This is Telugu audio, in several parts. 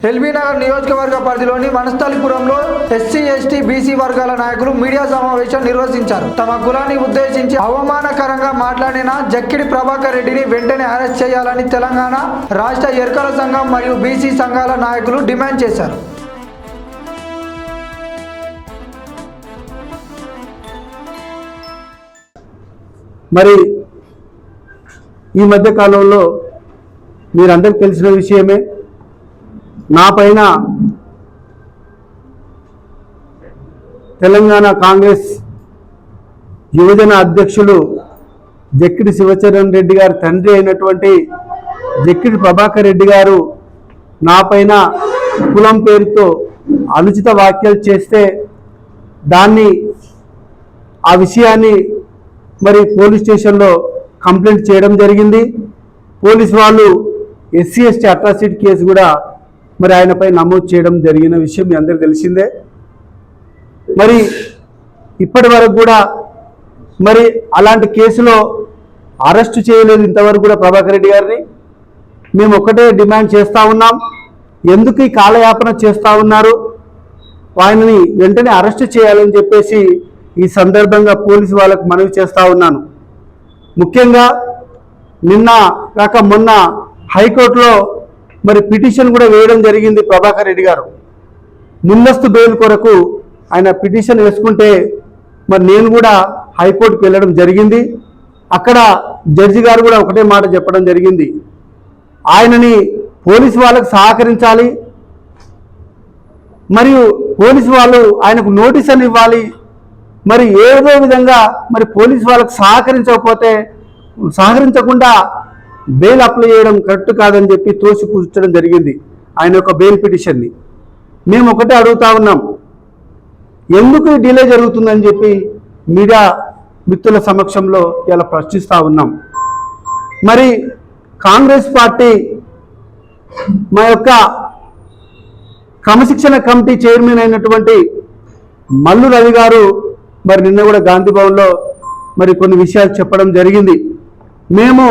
ఎల్బీనగర్ నియోజకవర్గ పరిధిలోని వనస్థలిపురంలో ఎస్సీ ఎస్టీ బీసీ వర్గాల నాయకులు మీడియా సమావేశం నిర్వహించారు. తమ కులాన్ని ఉద్దేశించి అవమానకరంగా మాట్లాడిన జక్కిడి ప్రభాకర్ రెడ్డిని వెంటనే అరెస్ట్ చేయాలని తెలంగాణ రాష్ట్ర ఎర్కల సంఘం మరియు బీసీ సంఘాల నాయకులు డిమాండ్ చేశారు. మరి ఈ మధ్య కాలంలో మీరందరికీ తెలిసిన విషయమే, నా పైన తెలంగాణ కాంగ్రెస్ యువజన అధ్యక్షులు జక్కిడి శివచరణ్ రెడ్డి గారి తండ్రి అయినటువంటి జక్కిడి ప్రభాకర్ రెడ్డి గారు నా పైన కులం పేరుతో అనుచిత వ్యాఖ్యలు చేస్తే ఆ విషయాన్ని మరి పోలీస్ స్టేషన్లో కంప్లైంట్ చేయడం జరిగింది. పోలీసు వాళ్ళు ఎస్సీ ఎస్టీ అట్రాసిటీ కేసు కూడా మరి ఆయనపై నమోదు చేయడం జరిగిన విషయం మీ అందరికీ తెలిసిందే. మరి ఇప్పటి వరకు కూడా మరి అలాంటి కేసులో అరెస్టు చేయలేదు ఇంతవరకు కూడా ప్రభాకర్ రెడ్డి గారిని. మేము ఒకటే డిమాండ్ చేస్తూ ఉన్నాం, ఎందుకు ఈ కాలయాపన చేస్తూ ఉన్నారు, ఆయనని వెంటనే అరెస్టు చేయాలని చెప్పేసి ఈ సందర్భంగా పోలీసు వాళ్ళకు మనవి చేస్తూ ఉన్నాను. ముఖ్యంగా నిన్న కాక మొన్న హైకోర్టులో మరి పిటిషన్ కూడా వేయడం జరిగింది. ప్రభాకర్ రెడ్డి గారు ముందస్తు బెయిల్ కొరకు ఆయన పిటిషన్ వేసుకుంటే మరి నేను కూడా హైకోర్టుకు వెళ్ళడం జరిగింది. అక్కడ జడ్జి గారు కూడా ఒకటే మాట చెప్పడం జరిగింది, ఆయనని పోలీసు వాళ్ళకు సహకరించాలి, మరియు పోలీసు వాళ్ళు ఆయనకు నోటీస్ అని ఇవ్వాలి, మరి ఏదో విధంగా మరి పోలీసు వాళ్ళకు సహకరించకుండా బెయిల్ అప్లై చేయడం కరెక్ట్ కాదని చెప్పి తోసిపుచ్చడం జరిగింది ఆయన యొక్క బెయిల్ పిటిషన్ని. మేము ఒకటే అడుగుతా ఉన్నాం, ఎందుకు డిలే జరుగుతుందని చెప్పి మీడియా మిత్రుల సమక్షంలో ఇలా ప్రశ్నిస్తూ ఉన్నాం. మరి కాంగ్రెస్ పార్టీ మా యొక్క క్రమశిక్షణ కమిటీ చైర్మన్ అయినటువంటి మల్లు రవి గారు మరి నిన్న కూడా గాంధీ భవన్లో మరి కొన్ని విషయాలు చెప్పడం జరిగింది. మేము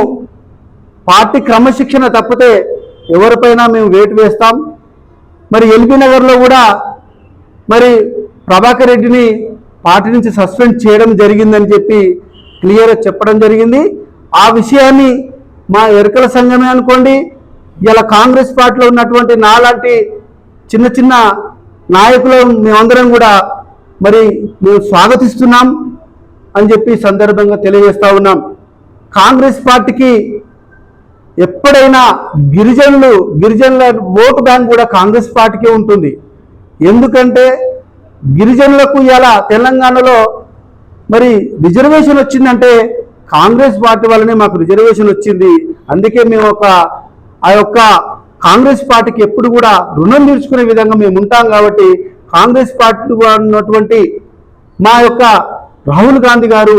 పార్టీ క్రమశిక్షణ తప్పితే ఎవరిపైనా మేము వేటు వేస్తాం. మరి ఎల్బీ నగర్లో కూడా మరి ప్రభాకర్ రెడ్డిని పార్టీ నుంచి సస్పెండ్ చేయడం జరిగిందని చెప్పి క్లియర్గా చెప్పడం జరిగింది. ఆ విషయాన్ని మా ఎరుకల సంఘమే అనుకోండి, ఇలా కాంగ్రెస్ పార్టీలో ఉన్నటువంటి నాలాంటి చిన్న చిన్న నాయకులు మేమందరం కూడా మరి మేము స్వాగతిస్తున్నాం అని చెప్పి సందర్భంగా తెలియజేస్తూ ఉన్నాం. కాంగ్రెస్ పార్టీకి ఎప్పుడైనా గిరిజనుల ఓటు బ్యాంక్ కూడా కాంగ్రెస్ పార్టీకే ఉంటుంది. ఎందుకంటే గిరిజనులకు ఇలా తెలంగాణలో మరి రిజర్వేషన్ వచ్చిందంటే కాంగ్రెస్ పార్టీ వల్లనే మాకు రిజర్వేషన్ వచ్చింది. అందుకే మేము ఆ యొక్క కాంగ్రెస్ పార్టీకి ఎప్పుడు కూడా రుణం తీర్చుకునే విధంగా మేము ఉంటాం. కాబట్టి కాంగ్రెస్ పార్టీ ఉన్నటువంటి మా యొక్క రాహుల్ గాంధీ గారు,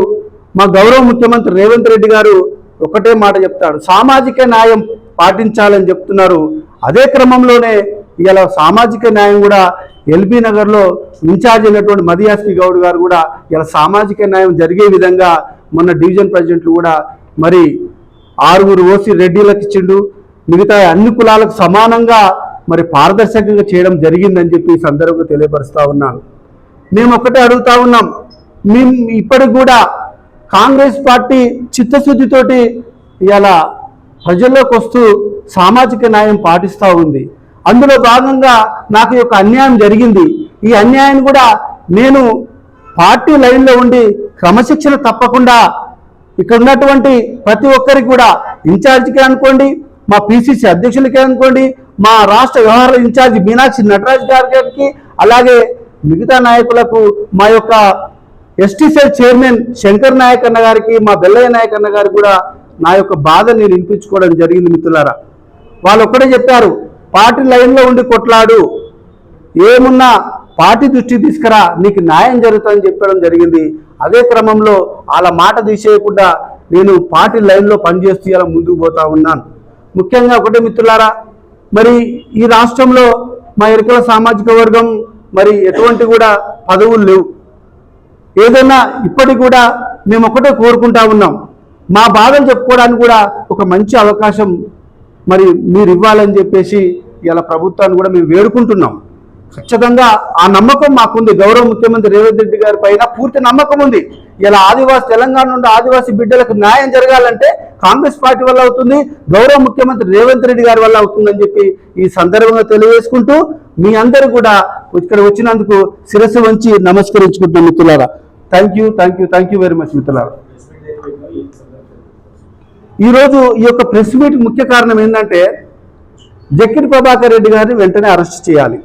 మా గౌరవ ముఖ్యమంత్రి రేవంత్ రెడ్డి గారు ఒకటే మాట చెప్తాడు, సామాజిక న్యాయం పాటించాలని చెప్తున్నారు. అదే క్రమంలోనే ఇలా సామాజిక న్యాయం కూడా ఎల్బీ నగర్లో ఇన్ఛార్జ్ అయినటువంటి మదియాస్కి గౌడ్ గారు కూడా ఇలా సామాజిక న్యాయం జరిగే విధంగా మొన్న డివిజన్ ప్రెసిడెంట్లు కూడా మరి 6 ఓసీ రెడ్డిలకు ఇచ్చిండు, మిగతా అన్ని కులాలకు సమానంగా మరి పారదర్శకంగా చేయడం జరిగిందని చెప్పి ఈ సందర్భంగా తెలియపరుస్తూ ఉన్నాను. మేము ఒకటే అడుగుతా ఉన్నాం, మేము ఇప్పటికి కూడా కాంగ్రెస్ పార్టీ చిత్తశుద్ధితోటి ఇలా ప్రజల్లోకి వస్తూ సామాజిక న్యాయం పాటిస్తూ ఉంది. అందులో భాగంగా నాకు ఒక అన్యాయం జరిగింది. ఈ అన్యాయాన్ని కూడా నేను పార్టీ లైన్లో ఉండి క్రమశిక్షణ తప్పకుండా ఇక్కడ ఉన్నటువంటి ప్రతి ఒక్కరికి కూడా ఇన్ఛార్జికే అనుకోండి, మా పిసిసి అధ్యక్షులకే అనుకోండి, మా రాష్ట్ర వ్యవహారాల ఇన్ఛార్జి మీనాక్షి నటరాజ్ గారికి, అలాగే మిగతా నాయకులకు, మా యొక్క ST cell chairman Shankar Nayak అన్న గారికి, మా బెల్లయ్య నాయక్ అన్న గారికి కూడా నా యొక్క బాధ నేను వినిపించుకోవడం జరిగింది. మిత్రులారా, వాళ్ళు ఒక్కడే చెప్పారు, పార్టీ లైన్లో ఉండి కొట్లాడు, ఏమున్నా పార్టీ దృష్టికి తీసుకురా, నీకు న్యాయం జరుగుతుందని చెప్పడం జరిగింది. అదే క్రమంలో వాళ్ళ మాట తీసేయకుండా నేను పార్టీ లైన్లో పనిచేస్తూ ఇలా ముందుకు పోతా ఉన్నాను. ముఖ్యంగా ఒకటే మిత్రులారా, మరి ఈ రాష్ట్రంలో మా ఎరుకల సామాజిక వర్గం మరి ఎటువంటి కూడా పదవులు లేవు. ఏదైనా ఇప్పటికి కూడా మేము ఒకటే కోరుకుంటా ఉన్నాం, మా బాధలు చెప్పుకోవడానికి కూడా ఒక మంచి అవకాశం మరి మీరు ఇవ్వాలని చెప్పేసి ఇలా ప్రభుత్వాన్ని కూడా మేము వేడుకుంటున్నాం. ఖచ్చితంగా ఆ నమ్మకం మాకుంది. గౌరవ ముఖ్యమంత్రి రేవంత్ రెడ్డి గారి పైన పూర్తి నమ్మకం ఉంది. ఇలా తెలంగాణ నుండి ఆదివాసీ బిడ్డలకు న్యాయం జరగాలంటే కాంగ్రెస్ పార్టీ వల్ల అవుతుంది, గౌరవ ముఖ్యమంత్రి రేవంత్ రెడ్డి గారి వల్ల అవుతుందని చెప్పి ఈ సందర్భంగా తెలియజేసుకుంటూ మీ అందరూ కూడా ఇక్కడ వచ్చినందుకు శిరస్సు వంచి నమస్కరించుకుంటున్నాం మిత్రులారా. థ్యాంక్ యూ వెరీ మచ్ మిత్రులారా. ఈరోజు ఈ యొక్క ప్రెస్ మీట్ ముఖ్య కారణం ఏంటంటే జక్కిడి ప్రభాకర్ రెడ్డి గారిని వెంటనే అరెస్ట్ చేయాలి.